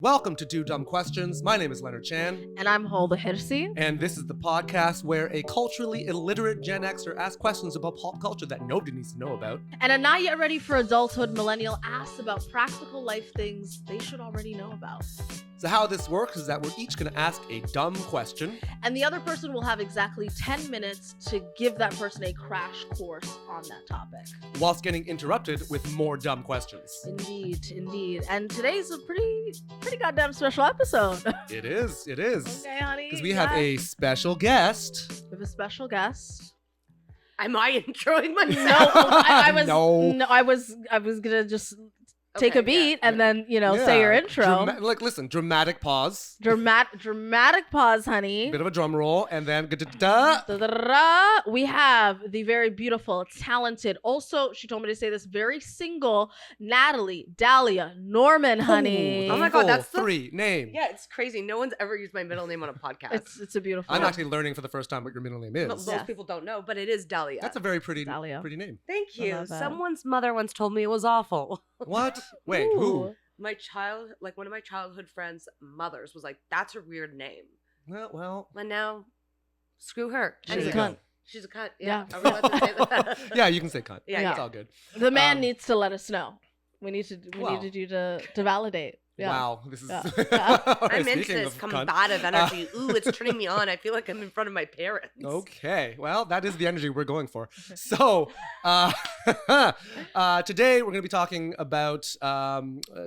Welcome to Do Dumb Questions. My name is Leonard Chan. And I'm Hoodo Hersi. And this is the podcast where a culturally illiterate Gen Xer asks questions about pop culture that nobody needs to know about. And a not yet ready for adulthood millennial asks about practical life things they should already know about. So how this works is that we're each going to ask a dumb question. And the other person will have exactly 10 minutes to give that person a crash course on that topic. Whilst getting interrupted with more dumb questions. Indeed. And today's a pretty goddamn special episode. It is. Okay, honey. Because we have a special guest. We have a special guest. Am I introing myself? No, I was gonna just take a beat and then, say your intro. Dramatic pause. Dramatic pause, honey. Bit of a drum roll, and then we have the very beautiful, talented, also, she told me to say this, very single Natalie Norman, honey. Oh my God, that's the three name. Yeah, it's crazy. No one's ever used my middle name on a podcast. It's a beautiful I'm actually learning for the first time what your middle name is. Most people don't know, but it is Dahlia. That's a very pretty name. Thank you. Someone's mother once told me it was awful. What? Wait, who? One of my childhood friends' mothers was like, "That's a weird name." Well. And now, screw her. She's a cunt. She's a cunt. Yeah. Are we allowed to say that? Yeah, you can say cunt. Yeah. It's all good. The man needs to let us know. We needed you to validate. Yeah. Wow, this is. I'm into this combative energy. Ooh, it's turning me on. I feel like I'm in front of my parents. Okay, well, that is the energy we're going for. So, today we're going to be talking about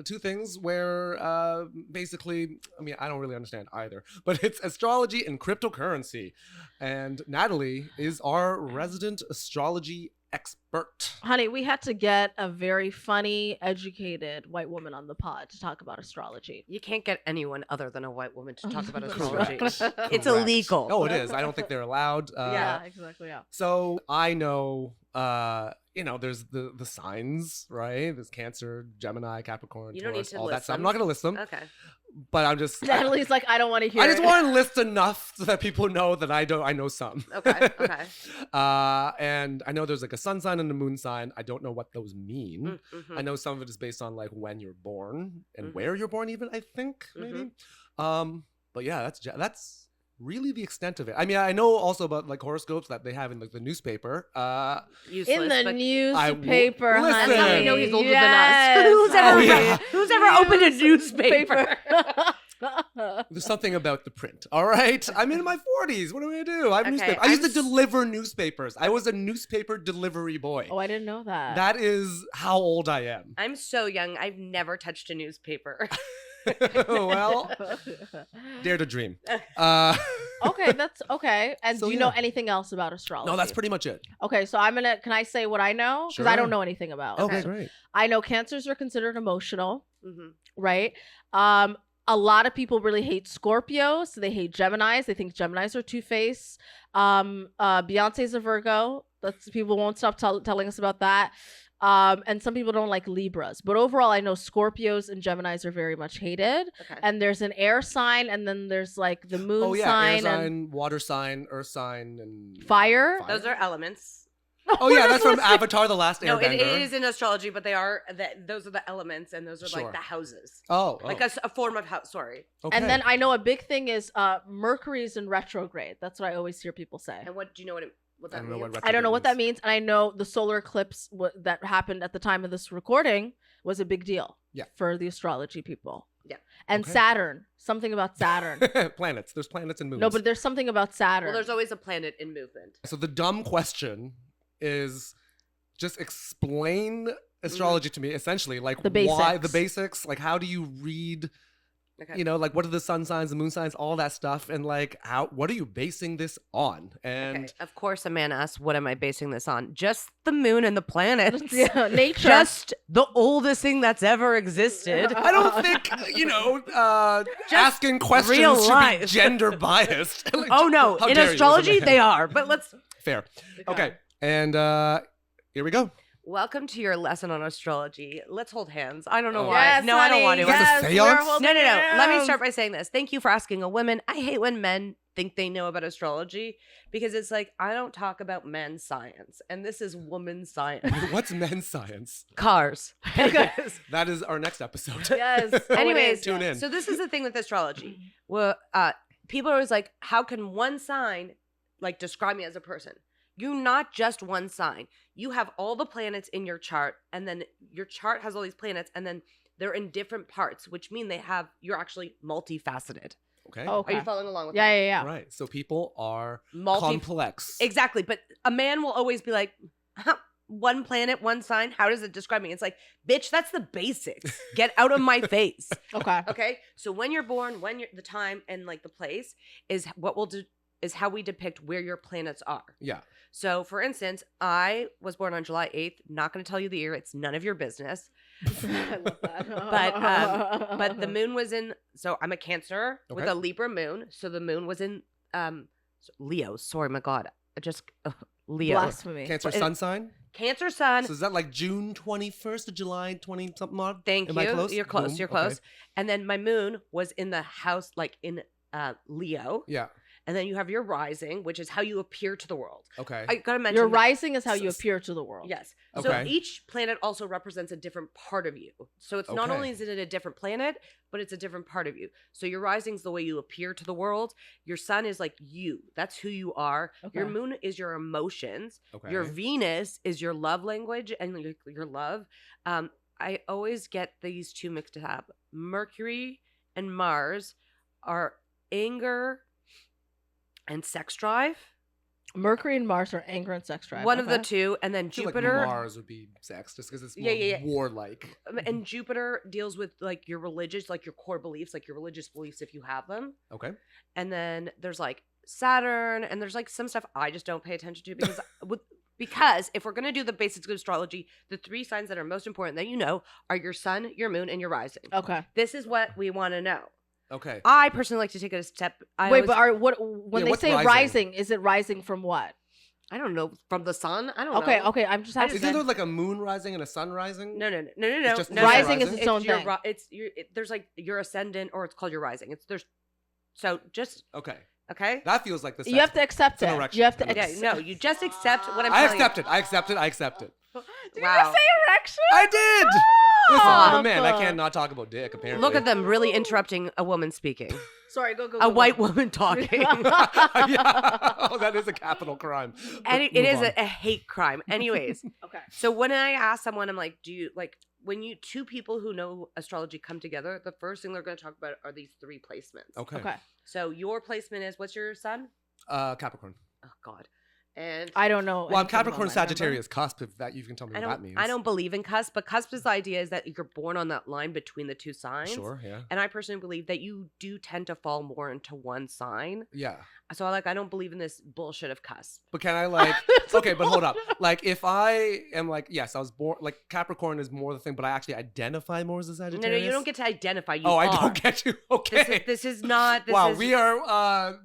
two things where basically, I don't really understand either, but it's astrology and cryptocurrency. And Natalie is our resident astrology expert. Honey, we had to get a very funny, educated white woman on the pod to talk about astrology. You can't get anyone other than a white woman to talk about astrology. Correct. It's illegal. Oh, it is. I don't think they're allowed. Yeah, exactly. Yeah. So I know, there's the signs, right? There's Cancer, Gemini, Capricorn, You don't Taurus, need to all list that stuff. them. I'm not going to list them. Okay. But I'm just. Natalie's like, I don't want to hear I just it. want to list enough so that people know that I know some. Okay. And I know there's like a sun sign and a moon sign. I don't know what those mean. Mm-hmm. I know some of it is based on like when you're born and where you're born, even, I think, maybe. But yeah, that's really the extent of it. I know also about like horoscopes that they have in like the newspaper. Useless, in the but newspaper, honey. Listen. That's how we know he's older Yes. than us. Who's ever opened a newspaper? There's something about the print, all right? I'm in my 40s. What am I going to do? I have newspaper. I I'm used to deliver newspapers. I was a newspaper delivery boy. Oh, I didn't know that. That is how old I am. I'm so young. I've never touched a newspaper. Well, dare to dream. Okay, that's okay. And So, do you know anything else about astrology? No, that's pretty much it. Okay, so can I say what I know? Because I Sure. don't know anything about. Okay, great. I know Cancers are considered emotional, Mm-hmm. right? A lot of people really hate Scorpios. So they hate Geminis. They think Geminis are two-faced. Beyonce's a Virgo. People won't stop telling us about that. And some people don't like Libras. But overall, I know Scorpios and Geminis are very much hated. Okay. And there's an air sign, and then there's like the moon Oh, yeah. sign Air and sign, water sign, earth sign, and fire. Those are elements. Oh, yeah. That's from Avatar: The Last No, Airbender. it is in astrology, but those are the elements, and those are Sure. like the houses. Oh. Like a form of house. Sorry. Okay. And then I know a big thing is Mercury's in retrograde. That's what I always hear people say. And what do you know what that I don't know means? what I don't know what that means. And I know the solar eclipse that happened at the time of this recording was a big deal for the astrology people. Yeah. And Okay. Saturn, something about Saturn. Planets. There's planets and moons. No, but there's something about Saturn. Well, there's always a planet in movement. So the dumb question is just explain astrology to me, essentially. Like, The why basics. the basics? Like, how do you read, Okay. like, what are the sun signs, the moon signs, all that stuff? And, like, what are you basing this on? And Okay. Of course, a man asks, what am I basing this on? Just the moon and the planets. Yeah, nature. Just the oldest thing that's ever existed. I don't think, asking questions real should life. be gender biased. Like, Oh, no. how In dare you, as a astrology, man. they are. But let's... Fair. Okay. And here we go. Welcome to your lesson on astrology. Let's hold hands. I don't know Oh. why. Yes, No, I don't want to. Is this a yes, seance? we're No, holding no, no. Let me hands. start by saying this. Thank you for asking a woman. I hate when men think they know about astrology, because it's like, I don't talk about men's science, and this is woman's science. What's men's science? Cars. That is our next episode. Yes. Anyways, tune in. So this is the thing with astrology. Well, people are always like, how can one sign like describe me as a person? You're not just one sign. You have all the planets in your chart, and then your chart has all these planets, and then they're in different parts, which mean you're actually multifaceted. Okay. Okay. Are you following along with Yeah, that? yeah, yeah. Right. So people are complex. Exactly. But a man will always be like, one planet, one sign. How does it describe me? It's like, bitch, that's the basics. Get out of my face. Okay. Okay. So when you're born, the time and like the place is what we'll do, is how we depict where your planets are. Yeah. So for instance, I was born on July 8th. Not going to tell you the year. It's none of your business. I love that. But the moon was in, so I'm a Cancer with a Libra moon. So the moon was in Leo. Sorry, my God. Leo. Blasphemy. Cancer sun sign? Cancer sun. So is that like June 21st to July 20 something odd? Thank Am you. I close? You're close. Boom. You're close. Okay. And then my moon was in the house, like in Leo. Yeah. And then you have your rising, which is how you appear to the world. Okay. I gotta mention Your that- rising is how you appear to the world. Yes. Okay. So each planet also represents a different part of you. So it's not Okay. only is it a different planet, but it's a different part of you. So your rising's the way you appear to the world. Your sun is like you. That's who you are. Okay. Your moon is your emotions. Okay. Your Venus is your love language and your love. I always get these two mixed up. Mercury and Mars are anger and sex drive. Mercury and Mars are anger and sex drive. One of the okay? two. And then I feel Jupiter. like Mars would be sex just because it's more Yeah. warlike. And Jupiter deals with like your religious, like your core beliefs, like your religious beliefs if you have them. Okay. And then there's like Saturn, and there's like some stuff I just don't pay attention to because if we're gonna do the basics of astrology, the three signs that are most important that you know are your sun, your moon, and your rising. Okay. This is what we want to know. Okay. I personally like to take it a step. Wait, but when they what's say rising? rising, is it rising from what? I don't know, from the sun. I don't Okay, know. okay. I'm just asking. Isn't there like a moon rising and a sun rising? No. It's just no. Rising no. is its own thing. There's like your ascendant, or it's called your rising. So just Okay. okay. That feels like the You have to accept It's an it. erection. You have to. Yeah, no, you just accept what I'm I telling you. accept it. I accept it. I accept it. Did Wow. you say erection? I did. Listen, I'm a man. I Stop. can't not talk about dick, apparently. Look at them really interrupting a woman speaking. Sorry, go. A white woman talking. Yeah. Oh, that is a capital crime. And Move it is on. a hate crime. Anyways, Okay. so when I ask someone, I'm like, do you like when two people who know astrology come together, the first thing they're going to talk about are these three placements. Okay. Okay. So your placement is, what's your sun? Capricorn. Oh God. And I don't know. Well, I'm anything Capricorn about my number. Sagittarius cusp, if that you can tell me what that means. I don't believe in cusp, but cusp's idea is that you're born on that line between the two signs. Sure, yeah. And I personally believe that you do tend to fall more into one sign. Yeah. So I don't believe in this bullshit of cusp. But can I like okay, but hold up. Like if I am like, yes, I was born like Capricorn is more the thing, but I actually identify more as a Sagittarius. No, you don't get to identify. You Oh, I are. don't get you. Okay. This is not. This wow, is, we are a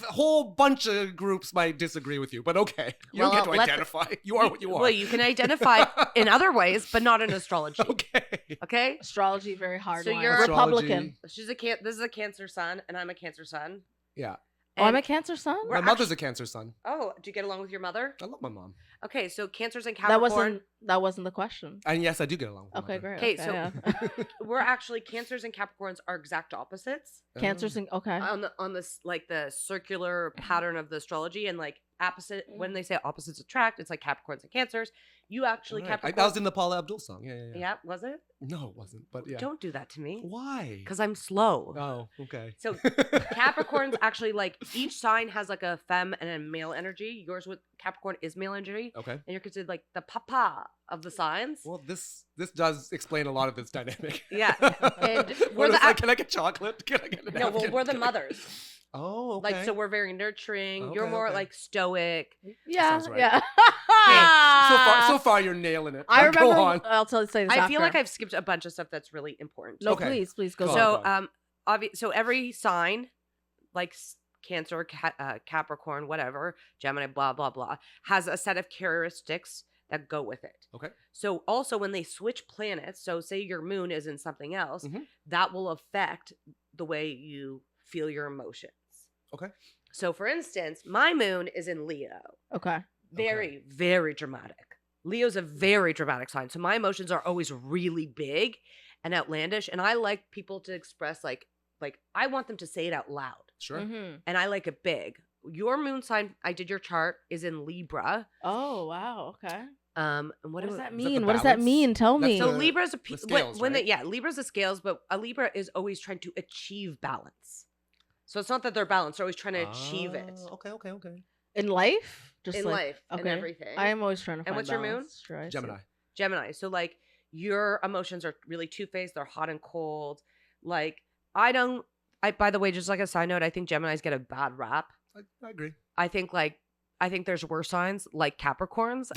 whole bunch of groups might disagree with you, but okay. You don't Well, get to identify. You are what you are. Well, you can identify in other ways, but not in astrology. Okay. Okay. Astrology very hard. So line. you're- Republican. Astrology. This is a Cancer sun, and I'm a Cancer sun. Yeah. Oh, I'm And- a Cancer sun. We're My mother's a Cancer sun. Oh, do you get along with your mother? I love my mom. Okay, so Cancers and That Capricorn. wasn't the question. And yes, I do get along with my Okay, mother. great. Okay, so yeah. we're actually Cancers and Capricorns are exact opposites Cancers and okay. on this like the circular pattern of the astrology, and like opposite when they say opposites attract, it's like Capricorns and Cancers. You actually Alright. Capricorn. That was in the Paula Abdul song. Yeah. Yeah, was it? No, it wasn't. But yeah. Don't do that to me. Why? Because I'm slow. Oh, okay. So Capricorns actually like each sign has like a femme and a male energy. Yours with Capricorn is male energy, Okay. and you're considered like the papa of the signs. Well, this does explain a lot of this dynamic. Yeah, and What we're is the like, can I get chocolate? Can I get an no, well, napkin? we're the Can I- mothers. Oh, okay. Like, so we're very nurturing. You're Okay, more okay. like stoic. Yeah, sounds right. yeah. So far, you're nailing it. I Now, go remember. on. I'll say this. I feel after. like I've skipped a bunch of stuff that's really important. No, Okay. please go. Go on. on. So, so every sign, like Cancer, Capricorn, whatever, Gemini, blah blah blah, has a set of characteristics that go with it. Okay. So also when they switch planets, so say your moon is in something else, Mhm. that will affect the way you feel your emotions. Okay. So, for instance, my moon is in Leo. Okay. Very, very dramatic. Leo's a very dramatic sign. So my emotions are always really big and outlandish. And I like people to express like I want them to say it out loud. Sure. Mm-hmm. And I like it big. Your moon sign, I did your chart, is in Libra. Oh wow. Okay. And What does that the mean? What does that balance? mean? Tell That's me. So the- Libra's the scales, right? Libra's the scales, but a Libra is always trying to achieve balance. So it's not that they're balanced; they're always trying to achieve it Okay. In life, just in like, life and okay. everything. I am always trying to find what's your moon? balance. Sure, I see. Gemini. So like your emotions are really two-faced. They're hot and cold. Like by the way, just like a side note, I think Geminis get a bad rap. I agree. I think there's worse signs like Capricorns.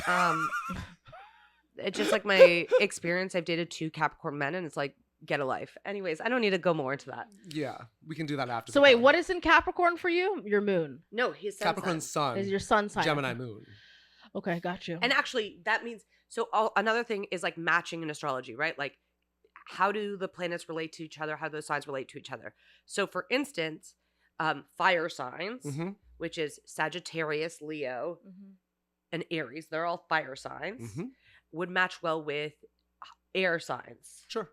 It's just like my experience. I've dated 2 Capricorn men, and it's like, get a life. Anyways, I don't need to go more into that. Yeah, we can do that after. So the wait, pod. what is in Capricorn for you? Your moon No, his sun Capricorn sign. sun? is your sun sign. Gemini moon. Okay, got you. And actually, that means another thing is like matching in astrology, right? Like, how do the planets relate to each other? How do those signs relate to each other? So, for instance, fire signs, Mm-hmm. which is Sagittarius, Leo, Mhm. and Aries, they're all fire signs, Mm-hmm. would match well with air signs, Sure.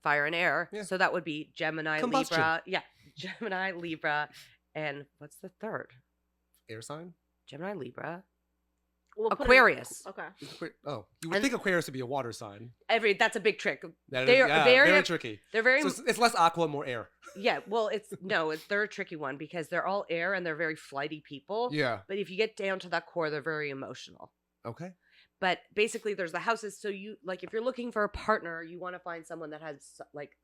fire and air. Yeah. So that would be Gemini, Combustion. Libra. Yeah, Gemini, Libra, and what's the third? Air sign. Gemini, Libra, We'll put it- Aquarius. Okay. Oh, you would And- think Aquarius would be a water sign. That's a big trick. That They is, are yeah, very- very tricky. They're very So it's less aqua, more air. Yeah, well, they're a tricky one because they're all air and they're very flighty people. Yeah. But if you get down to that core, they're very emotional. Okay. But basically, there's the houses. So you if you're looking for a partner, you want to find someone that has like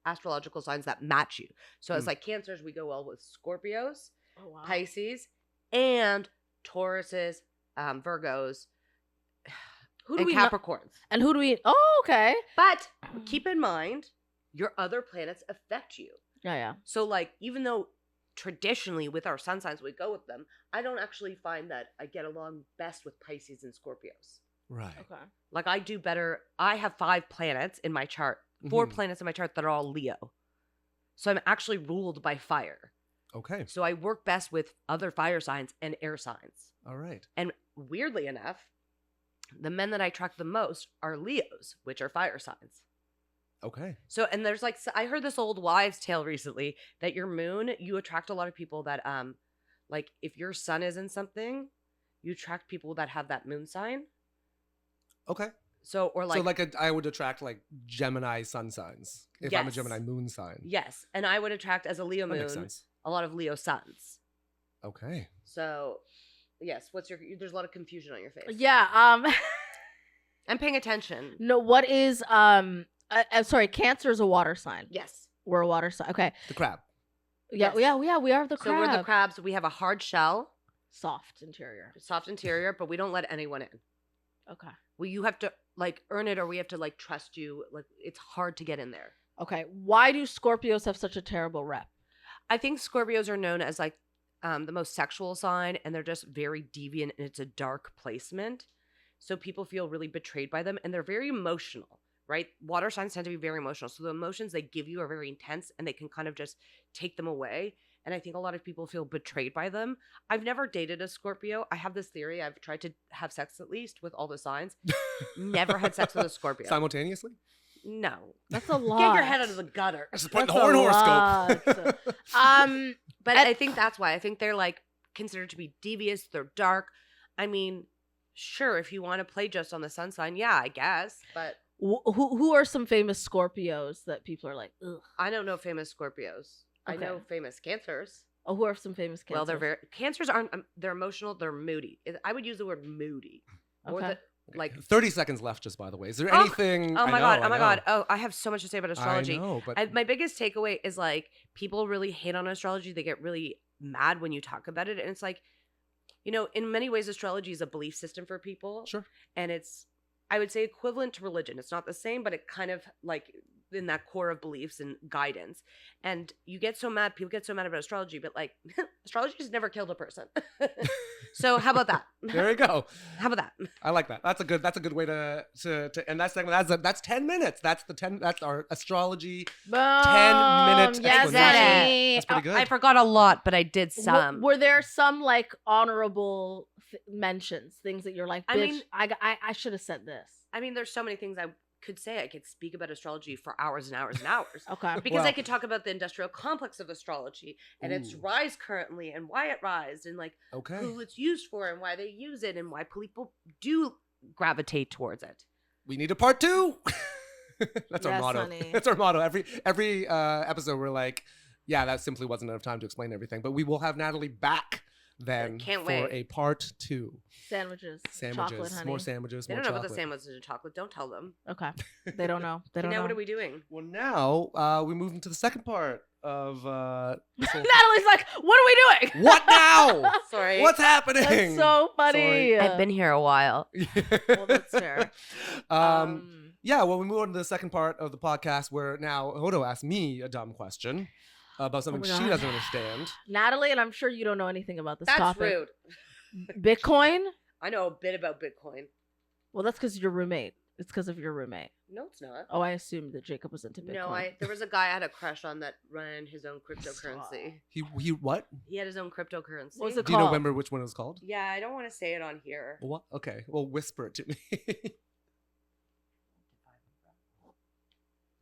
astrological signs that match you. So as Mm. like Cancers, we go well with Scorpios, Oh wow. Pisces, and Tauruses, Virgos, Who do and we not- Capricorns. And who do we? Oh, okay. But keep in mind, your other planets affect you. Yeah. So, like, even though traditionally with our sun signs we go with them, I don't actually find that I get along best with Pisces and Scorpios. Right. Okay. Like, I do better. I have 5 planets in my chart, 4 Mhm. planets in my chart that are all Leo. So I'm actually ruled by fire. Okay. So I work best with other fire signs and air signs. All right. And weirdly enough, the men that I attract the most are Leos, which are fire signs. Okay. So, and there's like, I heard this old wives' tale recently that your moon, you attract a lot of people that, like if your sun is in something, you attract people that have that moon sign. Okay. So, or like, I would attract like Gemini sun signs if I'm a Yes. Gemini moon sign. yes. And I would attract as a Leo That moon, makes sense. a lot of Leo suns. Okay. So, yes. There's a lot of confusion on your face. Yeah. I'm paying attention. No. What is I'm sorry. Cancer is a water sign. Yes. We're a water sign. Okay. The crab. Yeah. Yes. Yeah. We are the So crab. we're the crabs. We have a hard shell, Soft interior. soft interior, but we don't let anyone in. Okay. Well, you have to like earn it, or we have to like trust you. Like it's hard to get in there. Okay. Why do Scorpios have such a terrible rep? I think Scorpios are known as like the most sexual sign, and they're just very deviant, and it's a dark placement. So people feel really betrayed by them, and they're very emotional, right? Water signs tend to be very emotional. So the emotions they give you are very intense, and they can kind of just take them away. And I think a lot of people feel betrayed by them. I've never dated a Scorpio. I have this theory. I've tried to have sex at least with all the signs. Never had sex with a Scorpio. Simultaneously. No. That's a lot. Get your head out of the gutter. I just put That's the horn a horoscope. lot. But And- I think that's why. I think they're like considered to be devious. They're dark. I mean, sure, if you want to play just on the sun sign, yeah, I guess. But Who are some famous Scorpios that people are like, ugh? I don't know famous Scorpios. I know Okay. famous Cancers. Oh, who are some famous Cancers? Well, Cancers aren't. They're emotional. They're moody. I would use the word moody. More Okay. than, like. 30 seconds left, just by the way. Is there Oh, anything? Oh I my know, god! I Oh my know. god! Oh, I have so much to say about astrology. I know, but My biggest takeaway is like people really hate on astrology. They get really mad when you talk about it, and it's like, in many ways, astrology is a belief system for people. sure. And it's, I would say, equivalent to religion. It's not the same, but it kind of like in that core of beliefs and guidance. And you get so mad, people get so mad about astrology, but like astrology has never killed a person. So how about that? There you go. How about that? I like that. That's a good way to end that segment. That's 10 minutes. That's our astrology Boom. 10-minute Yes, explanation. honey. That's pretty good. I forgot a lot, but I did some. Were there some like honorable mentions, things that you're like, bitch, I mean- I should have said this. I mean, there's so many things I could say. I could speak about astrology for hours and hours and hours. Okay. Because Well- I could talk about the industrial complex of astrology and its Ooh. rise currently and why it rised and like Okay. who it's used for and why they use it and why people do gravitate towards it. We need a part 2. That's our Yes, motto. honey. That's our motto. Every episode we're like, yeah, that simply wasn't enough time to explain everything. But we will have Natalie back then Can't for wait. a part 2. Sandwiches. Sandwiches. Chocolate, honey. More sandwiches. They more don't know chocolate. about the sandwiches and chocolate. Don't tell them. Okay. They don't know. They don't now know. what are we doing? Well, now we move into the second part of this whole- Natalie's like, what are we doing? What now? Sorry. What's happening? That's so funny. Sorry. I've been here a while. Well, that's fair. Yeah, well, we move on to the second part of the podcast where now Hoodo asked me a dumb question about something my she God. doesn't understand. Natalie, and I'm sure you don't know anything about this That's topic. rude. Bitcoin? I know a bit about Bitcoin. Well, that's because your roommate. It's because of your roommate. No, it's not. Oh, I assumed that Jacob was into Bitcoin. No, there was a guy I had a crush on that ran his own cryptocurrency. He what? He had his own cryptocurrency. What was it Do you know called? remember which one it was called? Yeah, I don't want to say it on here. What? Okay, well, whisper it to me.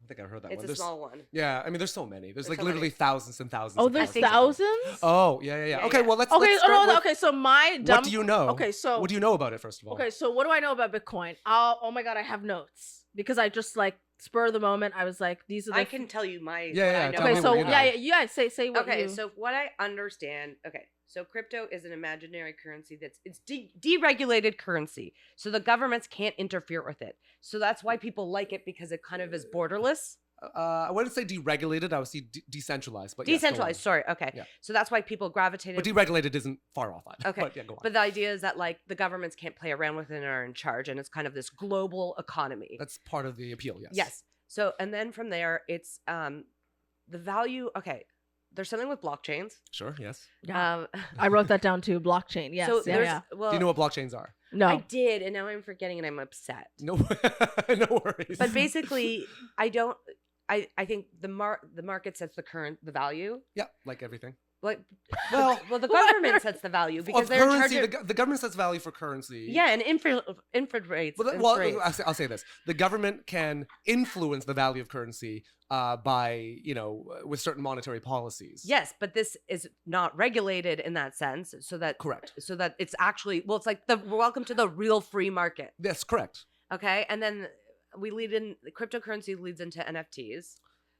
I think I heard that It's one. a There's- small one. Yeah, I mean, there's so many. There's like so literally many. thousands and thousands. Oh, and there's think so. thousands? Oh, yeah. Yeah, Okay, yeah. well, let's. Okay, let's oh, start no, with- okay, so my dumb... What do you know? Okay, so... What do you know about it, first of all? Okay, so what do I know about Bitcoin? Oh my God, I have notes. Because I just like, spur of the moment, I was like, these are the... I can tell you my. Yeah, what yeah, I know tell me Okay, what so you know. yeah, say what Okay, you... so what I understand. Okay, so crypto is an imaginary currency it's deregulated currency, so the governments can't interfere with it. So that's why people like it because it kind of is borderless. I wouldn't say deregulated. I would say decentralized. But yes, go on. Decentralized. Sorry. Okay. Yeah. So that's why people gravitated. But deregulated isn't far off either. Okay, But yeah, go on. But the idea is that like the governments can't play around with it and are in charge, and it's kind of this global economy. That's part of the appeal, yes. Yes. So and then from there, it's the value. Okay, there's something with blockchains. Sure, yes. Yeah. I wrote that down too, blockchain. Yes, so yeah, there's yeah. well, Do you know what blockchains are? No. I did, and now I'm forgetting, and I'm upset. No, no worries. But basically, I don't. I think the market sets the value. yeah, like everything. Like, Well, well, the government sets the value because of they're in charge currency, of. the government sets value for currency. Yeah, and infant rates. Well, I'll say this: the government can influence the value of currency by, with certain monetary policies. Yes, but this is not regulated in that sense, so that Correct. so that it's actually it's like welcome to the real free market. Yes, correct. Okay, and then the cryptocurrency leads into NFTs,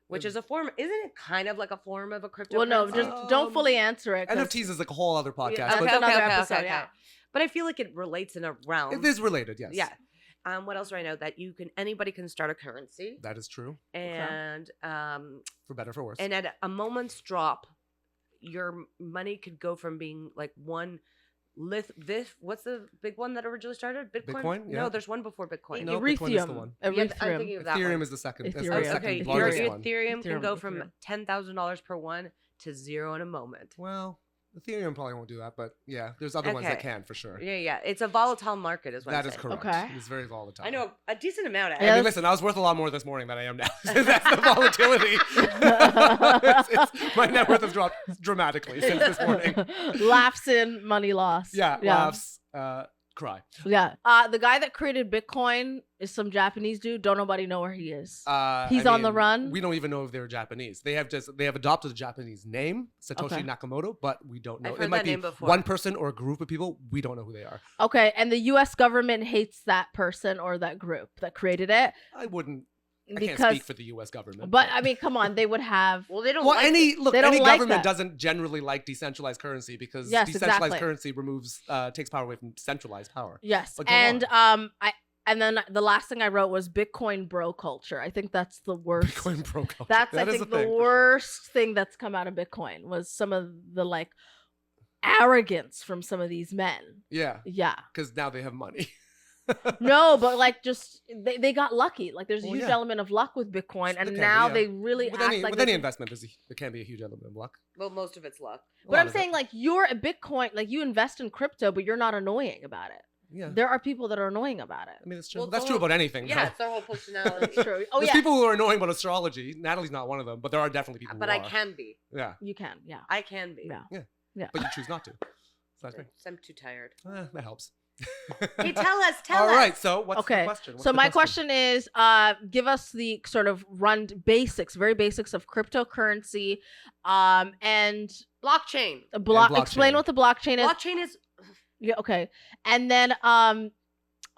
which is a form. Isn't it kind of like a form of a cryptocurrency? Well, no, just don't fully answer it. 'cause- NFTs is like a whole other podcast. that's but another episode, yeah. But I feel like it relates in a realm. it is related, yes. Yeah. What else do I know? That anybody can start a currency, That is true, and for better or for worse. and at a moment's drop, your money could go from being like one. What's the big one that originally started? Bitcoin? Yeah. No, there's one before Bitcoin. No, Bitcoin is the Ethereum. one. Yeah, I'm Ethereum. thinking of that Ethereum one. is the second. That's Ethereum. the second Okay, your largest one. Ethereum can go from Ethereum. $10,000 per one to zero in a moment. Well, Ethereum probably won't do that, but yeah, there's other ones that Okay. can for sure. Yeah. It's a volatile market, is what That I'm is saying. correct. Okay. It's very volatile. I know a decent amount. I Actually. Yeah, mean, that's- listen, I was worth a lot more this morning than I am now. That's the volatility. My net worth has dropped dramatically since this morning. Laughs in, money loss. Yeah, laughs, cry. Yeah. The guy that created Bitcoin is some Japanese dude. Don't nobody know where he is. He's on the run? We don't even know if they're Japanese. They have adopted a Japanese name, Satoshi Okay. Nakamoto, but we don't know. I've heard It might that be name before. one person or a group of people. We don't know who they are. Okay, and the U.S. government hates that person or that group that created it I can't because. speak for the U.S. government. But I mean, come on, they would have. Well, they don't. Well, like any They don't like government that. doesn't generally like decentralized currency because Yes, decentralized exactly. currency takes power away from centralized power. Yes, But go and on. and then the last thing I wrote was Bitcoin bro culture. I think that's the worst. Bitcoin pro culture. That's That I is think a the thing, for sure. worst thing that's come out of Bitcoin was some of the like arrogance from some of these men. Yeah, Yeah. because now they have money. No, but like just they got lucky. Like there's a Well, huge yeah. element of luck with Bitcoin, There and can now be, they really with act any, like with they any can- investment, there can be a huge element of luck. Well, most of it's luck. But I'm saying like you're a Bitcoin, like you invest in crypto, but you're not annoying about it. yeah. There are people that are annoying about it. I mean, it's true. Well, That's the true whole- about anything. Yeah, though. it's their whole personality. That's true. Oh There's yeah, people who are annoying about astrology. Natalie's not one of them, but there are definitely people But who I are. can be. Yeah, you can. Yeah. I can be. Yeah. but you choose not to. So that's great. I'm too tired. That helps. Hey, tell us. All right, so what's the Okay. question? What's So the my question is, give us the sort of basics, very basics of cryptocurrency, and Blockchain. blockchain. Explain what the blockchain is. Blockchain is. Yeah, okay. And then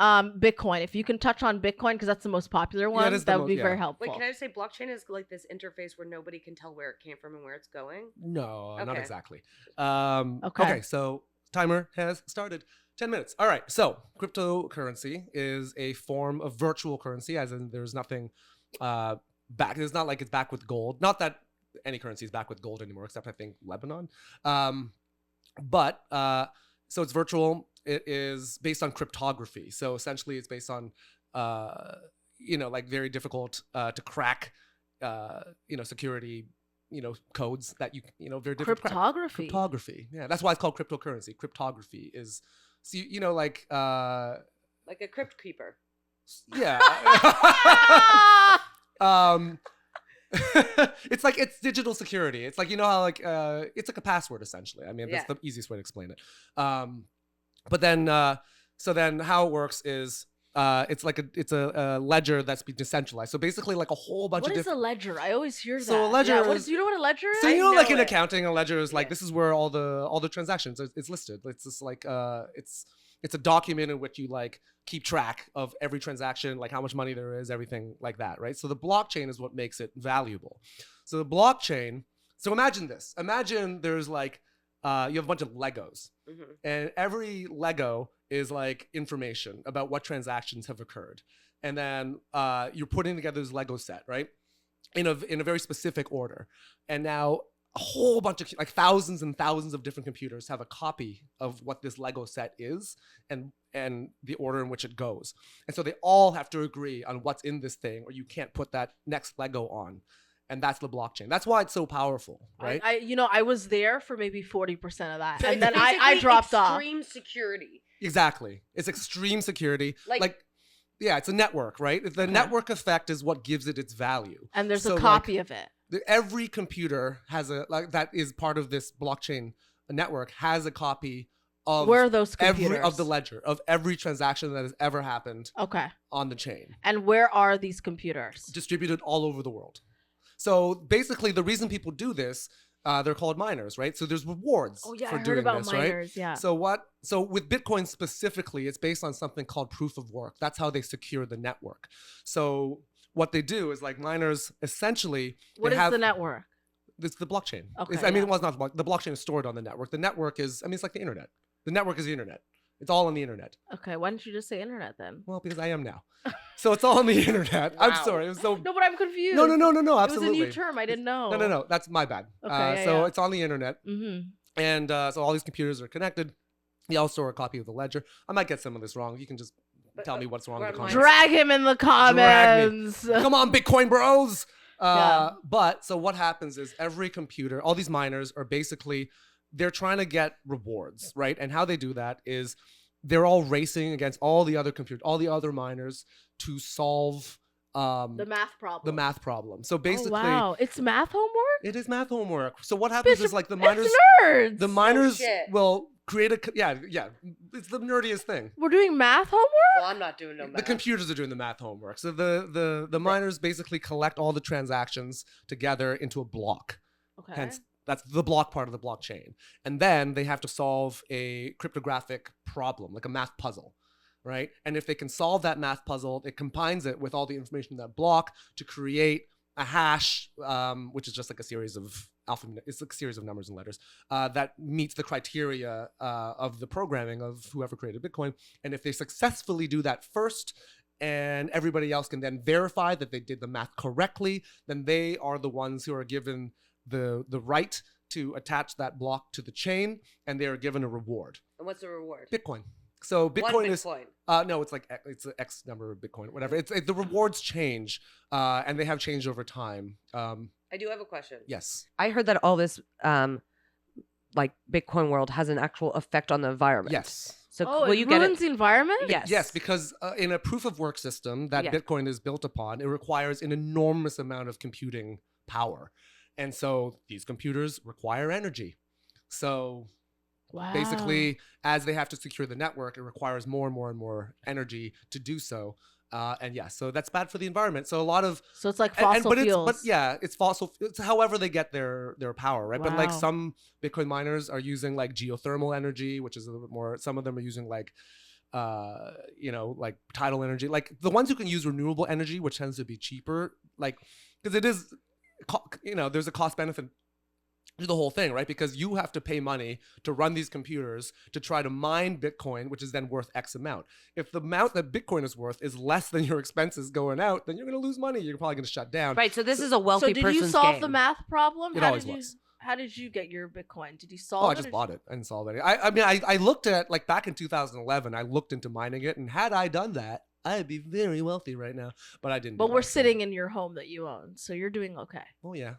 Bitcoin. If you can touch on Bitcoin because that's the most popular one, it is the that would be yeah. very helpful. Wait, can I just say blockchain is like this interface where nobody can tell where it came from and where it's going? No, not Okay. exactly. Okay. Okay, so timer has started. 10 minutes. All right. So cryptocurrency is a form of virtual currency, as in there's nothing back. It's not like it's back with gold. Not that any currency is back with gold anymore, except I think Lebanon. But so it's virtual. It is based on cryptography. So essentially, it's based on like very difficult to crack, security, codes that very difficult to crack. Cryptography. Cryptography. Yeah, that's why it's called cryptocurrency. Cryptography is, so Like a crypt keeper. yeah. It's digital security. It's like how it's like a password essentially. I mean, that's the easiest way to explain it. But then how it works is it's a ledger that's been decentralized. So basically like a whole bunch What of is a ledger? I always hear that. So a ledger is- you know what a ledger is? So I like know in it. accounting, a ledger is like Yeah. this is where all the transactions it's listed. It's just like it's a document in which you like keep track of every transaction, like how much money there is, everything like that, right? So the blockchain is what makes it valuable. So the blockchain. So imagine this. Imagine there's like you have a bunch of Legos, Mm-hmm. and every Lego is like information about what transactions have occurred, and then you're putting together this Lego set, right? In a very specific order, and now a whole bunch of like thousands and thousands of different computers have a copy of what this Lego set is and the order in which it goes. And so they all have to agree on what's in this thing, or you can't put that next Lego on. And that's the blockchain. That's why it's so powerful, right? I was there for maybe 40% of that, So and it's then I basically dropped off. Extreme security. Exactly. It's extreme security. Like- Yeah, it's a network, right? The network effect is what gives it its value. And there's So, a copy of it. Every computer has that is part of this blockchain network has a copy of Where are those computers? of the ledger of every transaction that has ever happened Okay. on the chain, And where are these computers? distributed all over the world. So basically, the reason people do this, they're called miners, right? So there's rewards Oh yeah, for I heard doing about this, miners. right? Yeah. So with Bitcoin specifically, it's based on something called proof of work. That's how they secure the network. So what they do is like miners essentially What they is have, the network? It's the blockchain. Okay, I mean, yeah. it was not the blockchain is stored on the network. The network is, I mean, it's like the internet. The network is the internet. It's all on the internet. Okay, why didn't you just say internet then? Well, because I am now. So it's all on the internet. I'm Wow. sorry. It was so No, but I'm confused. no. It Absolutely. was a new term. I didn't know. No. That's my bad. Okay, So yeah. it's on the internet, Mm-hmm. and so all these computers are connected. They all store a copy of the ledger. I might get some of this wrong. You can just tell me what's wrong with the Drag comments. Drag him in the Drag me. comments. Come on, Bitcoin bros. Yeah. But so what happens is every computer, all these miners are basically, they're trying to get rewards, right? And how they do that is they're all racing against all the other computers, all the other miners to solve The math problem. the math problem. So basically, Oh, wow. It's math homework? it is math homework. So what happens is like the miners, It's nerds. the miners shit. will create yeah. It's the nerdiest thing. We're doing math homework? Well, I'm not doing no math. The computers are doing the math homework. So the miners basically collect all the transactions together into a block. Okay. Hence, that's the block part of the blockchain. And then they have to solve a cryptographic problem, like a math puzzle, right? And if they can solve that math puzzle, it combines it with all the information in that block to create a hash, which is just like a series of it's like a series of numbers and letters that meets the criteria of the programming of whoever created Bitcoin. And if they successfully do that first, and everybody else can then verify that they did the math correctly, then they are the ones who are given the right to attach that block to the chain, and they are given a reward. And what's the reward? Bitcoin. So Bitcoin One is Bitcoin. no, it's like it's an X number of Bitcoin, whatever. The rewards change, and they have changed over time. I do have a question. Yes. I heard that all this like Bitcoin world has an actual effect on the environment. Yes. So Oh, will it you get ruins it? the environment? Yes. Yes, because in a proof of work system that Yeah. Bitcoin is built upon, it requires an enormous amount of computing power. And so these computers require energy. So Wow. basically, as they have to secure the network, it requires more and more and more energy to do so. And yeah, so that's bad for the environment. So a lot of So it's like fossil fuels. But yeah, it's fossil. It's however they get their power, right? But like Wow. some Bitcoin miners are using like geothermal energy, which is a little bit more. Some of them are using like, like tidal energy. Like the ones who can use renewable energy, which tends to be cheaper, like because it is, there's a cost benefit to the whole thing, right? Because you have to pay money to run these computers to try to mine Bitcoin, which is then worth X amount. If the amount that Bitcoin is worth is less than your expenses going out, then you're going to lose money. You're probably going to shut down. Right. So this is a wealthy So person's did you solve game. the math problem? It always was. How did you get your Bitcoin? Did you Oh, solve it? I just bought it. I didn't solve it. I looked at, like, back in 2011, I looked into mining it, and had I done that, I'd be very wealthy right now. But I didn't. But do we're that, so- sitting in your home that you own, so you're doing okay. Oh yeah.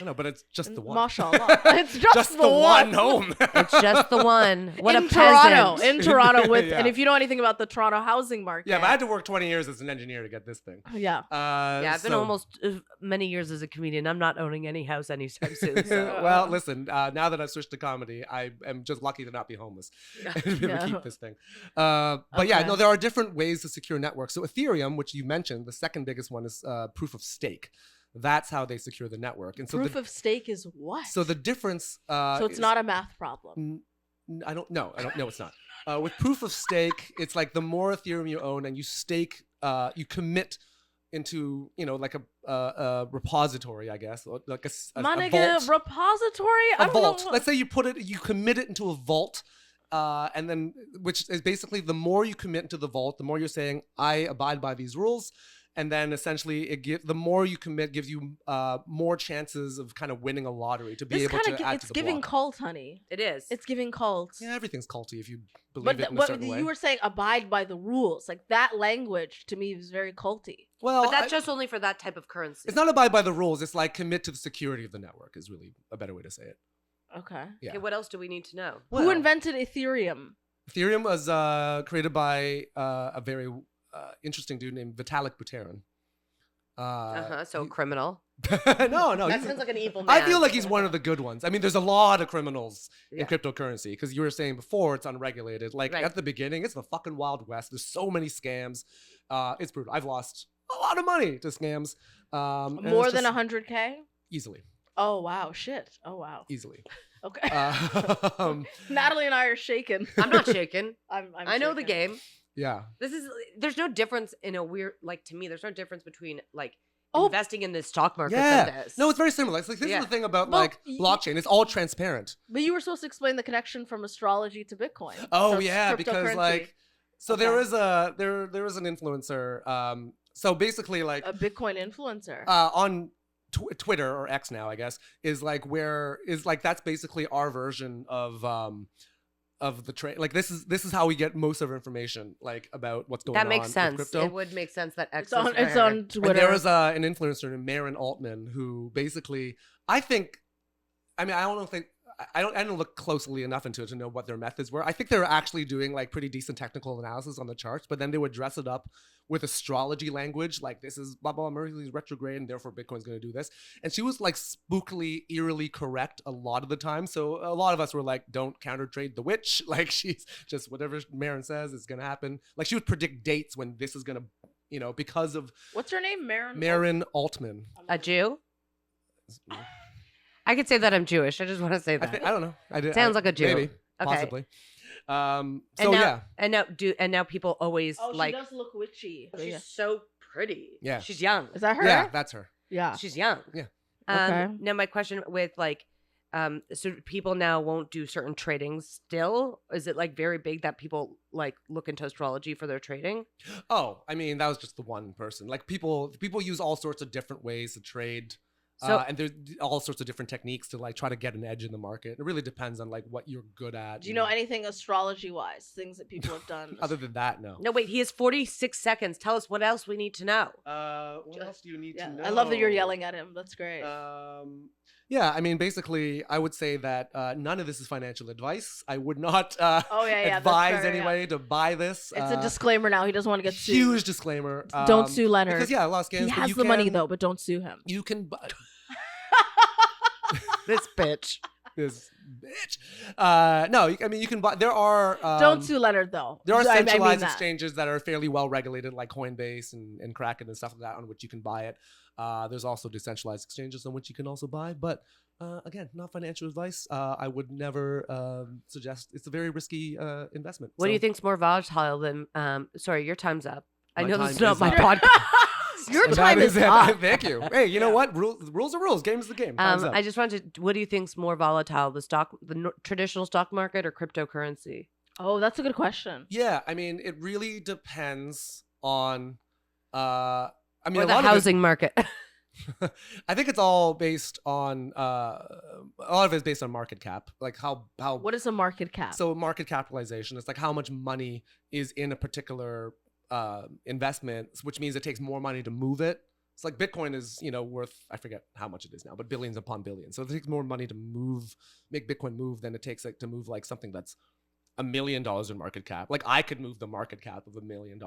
I know, but it's just the one. Mashallah. It's just, the one home. It's just the one. What in a Toronto. peasant. In Toronto with Yeah. and if you know anything about the Toronto housing market. Yeah, but I had to work 20 years as an engineer to get this thing. Yeah. Yeah, I've been so- almost many years as a comedian. I'm not owning any house anytime soon. So. Well, listen, now that I've switched to comedy, I am just lucky to not be homeless and to be able to Yeah. keep this thing. But yeah, Okay. no, there are different ways to secure networks. So Ethereum, which you mentioned, the second biggest one is proof of stake. That's how they secure the network. And so Proof of stake is what? so the difference. So it's is- not a math problem. I don't know. It's not. With proof of stake, it's like the more Ethereum you own and you stake, you commit into, like a repository, I guess, or like a Manega vault. repository? I A don't vault. know. Let's say you commit it into a vault, and then, which is basically the more you commit into the vault, the more you're saying, I abide by these rules. And then essentially, the more you commit gives you more chances of kind of winning a lottery to be This able kind to of add it's to the giving block. cult, honey. It is. It's giving cult. Yeah, everything's culty if you believe But it in a certain way. you were saying abide by the rules. Like that language to me is very culty. Well, But that's just only for that type of currency. it's not abide by the rules. It's like commit to the security of the network is really a better way to say it. Okay. Yeah. Okay, what else do we need to know? Who invented Ethereum? Ethereum was created by a very interesting dude named Vitalik Buterin. So a criminal. No, That he's- sounds like an evil man. I feel like he's one of the good ones. I mean, there's a lot of criminals Yeah. in cryptocurrency because you were saying before it's unregulated. Like Right. at the beginning, it's the fucking Wild West. There's so many scams. It's brutal. I've lost a lot of money to scams. And More it's than just 100K? easily, Oh wow, shit. Oh wow. easily. Okay. Um, Natalie and I are shaken. I'm not shaking. I'm I know the shaken. game. yeah. There's no difference in a weird, like, to me, there's no difference between, like, Oh. investing in the stock market Yeah. than this. No, it's very similar. It's like this Yeah. is the thing about Well, like blockchain. It's all transparent. But you were supposed to explain the connection from astrology to Bitcoin. Oh So yeah, because cryptocurrency. like so Okay. there is an influencer. So basically like A Bitcoin influencer. on Twitter or X now, I guess, is like that's basically our version of the trade. Like this is how we get most of our information like about what's going That on makes with sense. crypto. It would make sense that X it's on was it's there. on Twitter. And there was an influencer named Marin Altman who basically, I don't look closely enough into it to know what their methods were. I think they were actually doing like pretty decent technical analysis on the charts, but then they would dress it up with astrology language, like this is blah blah Mercury's retrograde and therefore Bitcoin's going to do this. And she was like spookily, eerily correct a lot of the time. So a lot of us were like, don't counter trade the witch. Like she's just whatever Marin says is going to happen. Like she would predict dates when this is going to, because of What's her name? Marin Altman. A Jew? I could say that I'm Jewish. I just want to say that. I don't know. Sounds like a Jew. Maybe, Okay. possibly. So and now, yeah, and now people always Oh, like. she does look witchy. She's Yeah. so pretty. Yeah. She's young. Is that her? yeah, that's her. Yeah. She's young. Yeah. Okay. Now my question with like, so people now won't do certain trading still? Is it like very big that people like look into astrology for their trading? Oh, I mean, that was just the one person. Like people use all sorts of different ways to trade. So- and there's all sorts of different techniques to like try to get an edge in the market. It really depends on like what you're good at. Do you know anything astrology wise? Things that people have done? Other than that, no. No, wait, he has 46 seconds. Tell us what else we need to know. What else do you need Yeah, to know? I love that you're yelling at him. That's great. Yeah, I mean, basically, I would say that none of this is financial advice. I would not that's advise fair, anyway to buy this. It's a disclaimer now. He doesn't want to get sued. Huge disclaimer. Don't sue Leonard. Because, yeah, a lot of scams. He but has you the money, can- though, but don't sue him. You can buy... This bitch. This bitch. No, I mean, you can buy... There are... Don't sue Leonard, though. There are I mean centralized that. exchanges that are fairly well regulated, like Coinbase and Kraken and stuff like that, on which you can buy it. There's also decentralized exchanges on which you can also buy, but again, not financial advice. I would never suggest. It's a very risky investment. What do you think's more volatile than? Sorry, your time's up. I My know time this is not is my up. podcast. Your And time that is it. up. Thank you. Hey, you know what? Rules are rules. Game's the game. Time's up. I just wanted to. What do you think's more volatile, the traditional stock market or cryptocurrency? Oh, that's a good question. Yeah, I mean, it really depends on. I mean, Or a the lot of it- housing market. I think it's all based on a lot of it is based on market cap, like how What is a market cap? so market capitalization. It's like how much money is in a particular investment, which means it takes more money to move it. It's like Bitcoin is worth, I forget how much it is now, but billions upon billions. So it takes more money to make Bitcoin move than it takes like to move like something that's $1 million in market cap. Like I could move the market cap of $1 million.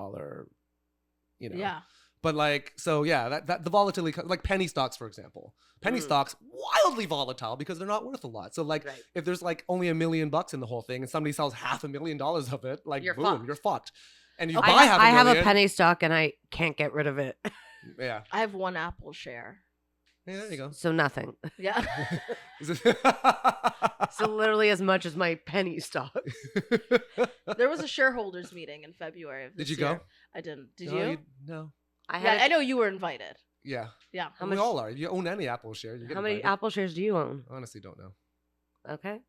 Yeah. But like, so yeah, that the volatility, like penny stocks, for example, penny stocks wildly volatile because they're not worth a lot. So like, Right. if there's like only $1 million in the whole thing, and somebody sells $500,000 of it, like You're boom, fucked. you're fucked. And you I, buy half a I have a million. penny stock and I can't get rid of it. Yeah, I have one Apple share. yeah, there you go. So nothing. Yeah. Is it- So literally as much as my penny stock. There was a shareholders meeting in February of this Did you go? year. I didn't. Did No, you? No. I Yeah, had I know you were invited. Yeah. Yeah. How we much- all are. If you own any Apple share, you get how many invited. Apple shares do you own? Honestly, don't know. Okay.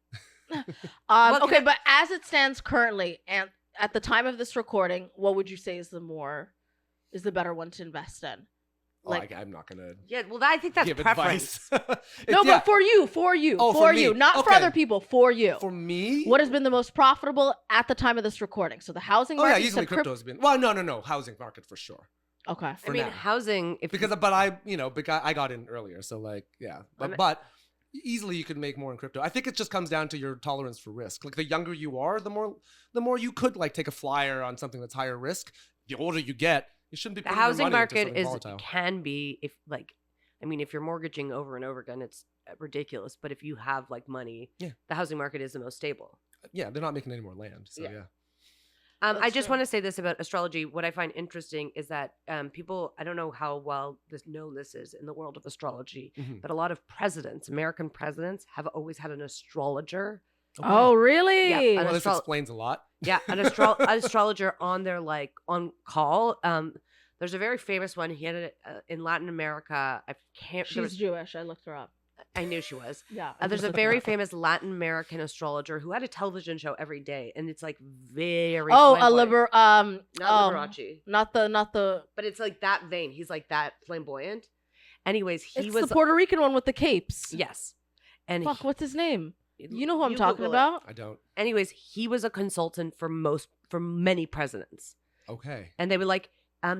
Okay, can I- but as it stands currently, and at the time of this recording, what would you say is the better one to invest in? Like, I'm not gonna Yeah, well, I think that's give preference. advice. no, Yeah, but for you, Oh, for me. you, not for Okay. other people, for you. for me. What has been the most profitable at the time of this recording? So the housing Oh market. yeah, you easily said crypt- crypto's been. Well, no, housing market for sure. Okay. For I mean, now. housing. If Because I got in earlier, so like yeah, I'm- but easily you could make more in crypto. I think it just comes down to your tolerance for risk. Like the younger you are, the more you could like take a flyer on something that's higher risk. The older you get, you shouldn't be the putting your housing money into market something is volatile. can be if you're mortgaging over and over again, it's ridiculous. But if you have like money, Yeah. the housing market is the most stable. Yeah, they're not making any more land, so Yeah. yeah. I That's just true. want to say this about astrology. What I find interesting is that people, I don't know how well known this is in the world of astrology, Mhm. but a lot of presidents, American presidents, have always had an astrologer. Oh, really? Yeah, Well, an this explains a lot. Yeah, an astrologer on their on call. There's a very famous one. He had it in Latin America. I can't. She's Jewish. I looked her up. I knew she was. Yeah. There's a very famous Latin American astrologer who had a television show every day, and it's like very. Oh, a flamboyant. Not Not Liberace, Not the. but it's like that vein. He's like that flamboyant. Anyways, he It's was the Puerto Rican one with the capes. yes, and Fuck, what's his name? You know who I'm you talking Google it. about? I don't. Anyways, he was a consultant for many presidents, Okay. and they were like.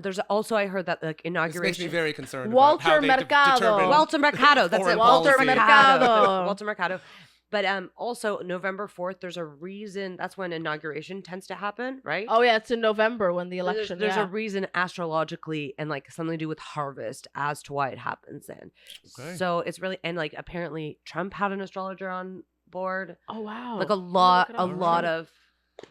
There's also I heard that like This makes inauguration. me very concerned. Walter about how they Mercado. determine Walter Mercado. That's foreign it. Walter policy. Mercado. Walter Mercado. But also November 4th, there's a reason. That's when inauguration tends to happen, right? Oh yeah, it's in November when the There's- election. There's yeah. a reason astrologically and like something to do with harvest as to why it happens then. Okay. So it's really and like apparently Trump had an astrologer on board. Oh wow. Like a Let me lot, look it a up. lot of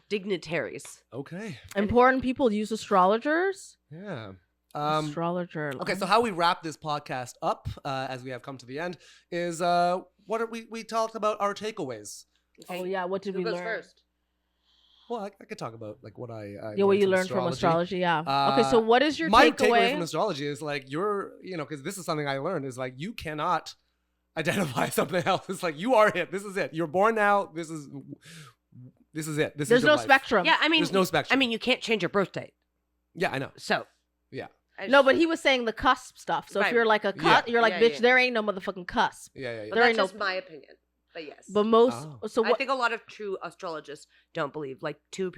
dignitaries. Okay. Important people use astrologers. Yeah. Astrologer. Okay, so how we wrap this podcast up, as we have come to the end, is what are we talked about our takeaways. Oh yeah, what did Who we goes learn? first? Well, I could talk about like what I Yeah, what you learned from astrology. Yeah. Okay, so Uh, what is your My takeaway? from astrology is like because this is something I learned is like you cannot identify something else. It's like you are it. This is it. You're born now. This is it. This There's is your no life. spectrum. Yeah, I mean, There's no spectrum. I mean, you can't change your birth date. Yeah, I know. So Yeah. No, but he was saying the cusp stuff. So if Right. you're like a cut, you're like, Yeah, bitch, yeah. there ain't no motherfucking cusp. Yeah, But There that's ain't no- just my opinion. But yes. But most, Oh. so I what? think a lot of true astrologists don't believe. Like They don't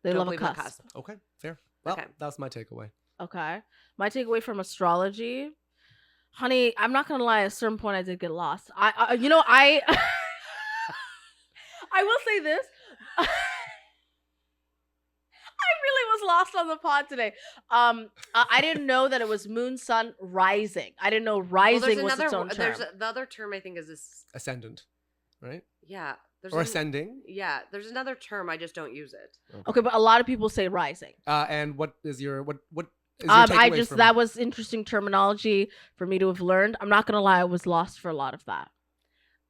love a believe in the cusp. Okay, fair. Well, Okay. that's my takeaway. Okay. My takeaway from astrology, honey, I'm not gonna lie. At a certain point, I did get lost. I I will say this. I really was lost on the pod today. I didn't know that it was moon, sun, rising. I didn't know rising was its own term. There's the other term I think is this. Ascendant, right? Yeah. There's Or an- ascending. Yeah. There's another term. I just don't use it. Okay, but a lot of people say rising. And what is your what is your takeaway from- That was interesting terminology for me to have learned. I'm not gonna lie, I was lost for a lot of that.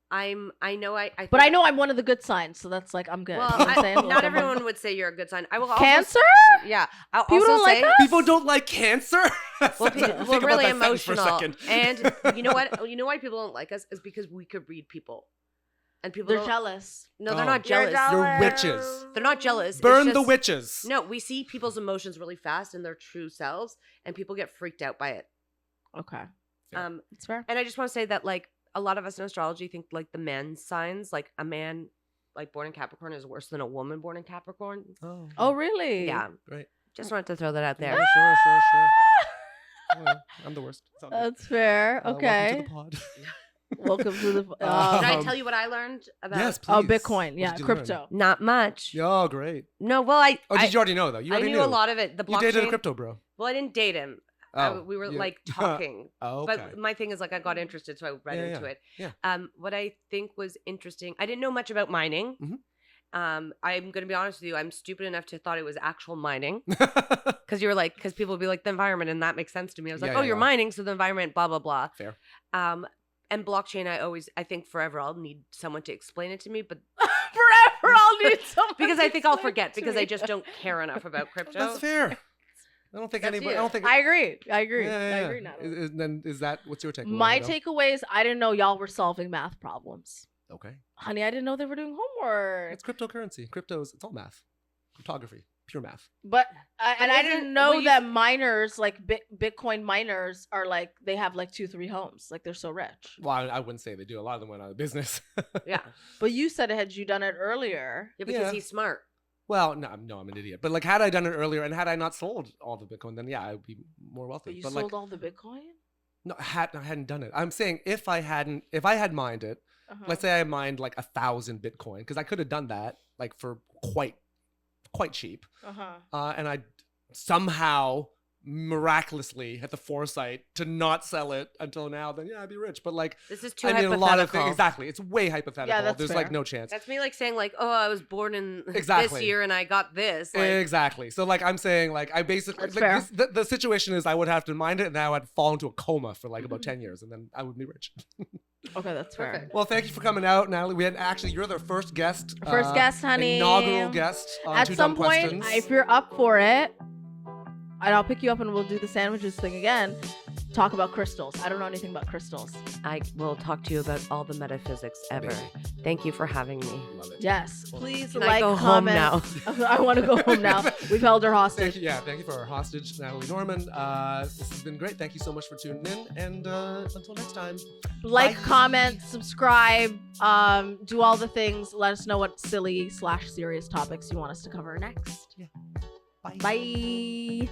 I know But I know I'm one of the good signs, so that's like I'm good. Well, You know what I'm saying? Like, not I'm everyone would say you're a good sign. I will also Cancer? Yeah. I'll People also don't like say us? People don't like cancer. well, Think we're about really that sentence for a emotional. second. And you know what? You know why people don't like us is because we could read people. And people They're don't, jealous. No, they're Oh. not You're jealous. You're witches. They're not jealous. It's Burn the just- witches. No, we see people's emotions really fast in their true selves, and people get freaked out by it. Okay, Yeah. that's fair. And I just want to say that, like, a lot of us in astrology think, like, the men's signs, like, a man, like, born in Capricorn is worse than a woman born in Capricorn. Oh, really? Yeah. Great. Just wanted to throw that out there. Yeah, sure. Well, I'm the worst. It's all good. That's fair. Welcome Okay. to the pod. Welcome to the. Did I Um, tell you what I learned about? Yes, please. Oh, Bitcoin. What Yeah, did you learn? crypto. Not much. Oh, great. No, well, Oh, did you already know though? You I already knew a lot of it. The You blockchain. dated a crypto bro. Well, I didn't date him. Oh, We were yeah. like talking. Oh, okay. But my thing is, like, I got interested, so I read Yeah, into yeah. it. Yeah. What I think was interesting, I didn't know much about mining. Mhm. I'm gonna be honest with you, I'm stupid enough to thought it was actual mining because you were like, because people would be like the environment, and that makes sense to me. I was like, Yeah, oh, yeah, you're yeah. mining, so the environment, blah blah blah. Fair. And blockchain, I think forever I'll need someone to explain it to me, but Forever, I'll need someone. because to I think I'll explain forget it to because me. I just don't care enough about crypto. That's fair. I don't think That's anybody. you. I don't think. I agree. I agree. Yeah, yeah, I yeah. agree. Natalie. Then is that what's your takeaway? My Hoodo? takeaway is I didn't know y'all were solving math problems. Okay. Honey, I didn't know they were doing homework. It's cryptocurrency. Crypto's it's all math, cryptography, pure math. But and I isn't- didn't know well, you- that miners, like Bitcoin miners, are like they have like 2-3 homes. Like they're so rich. Well, I wouldn't say they do. A lot of them went out of business. Yeah, But you said had you done it earlier? yeah, because Yeah. he's smart. Well, no, I'm an idiot. But like, had I done it earlier and had I not sold all the Bitcoin, then yeah, I would be more wealthy. But you but sold like, all the Bitcoin? no, I hadn't done it. I'm saying if I had mined it, Uh-huh. let's say I mined like 1,000 Bitcoin, because I could have done that like for quite cheap, Uh-huh. and I somehow miraculously had the foresight to not sell it until now. Then yeah, I'd be rich. But like, This is too I mean, hypothetical. a lot of things. Exactly, it's way hypothetical. that's There's fair. like no chance. That's me like saying like, oh, I was born in Exactly. this year and I got this. Like, Exactly. So like I'm saying like I basically That's like, fair. the situation is I would have to mind it and now I'd fall into a coma for like about 10 years and then I would be rich. Okay, that's fair. Perfect. Well, thank you for coming out, Natalie. We had actually you're the first guest. First guest, honey. Inaugural guest on At Two some Dumb point, Questions. if you're up for it, and I'll pick you up and we'll do the sandwiches thing again. Talk about crystals. I don't know anything about crystals. I will talk to you about all the metaphysics ever. Amazing. Thank you for having me. Love it. Yes, please Can I like, go home comment. now? I want to go home now. We've held her hostage. Thank you for our hostage, Natalie Norman. This has been great. Thank you so much for tuning in. And until next time. Like, Bye. comment, subscribe, do all the things. Let us know what silly/serious topics you want us to cover next. Bye. Bye.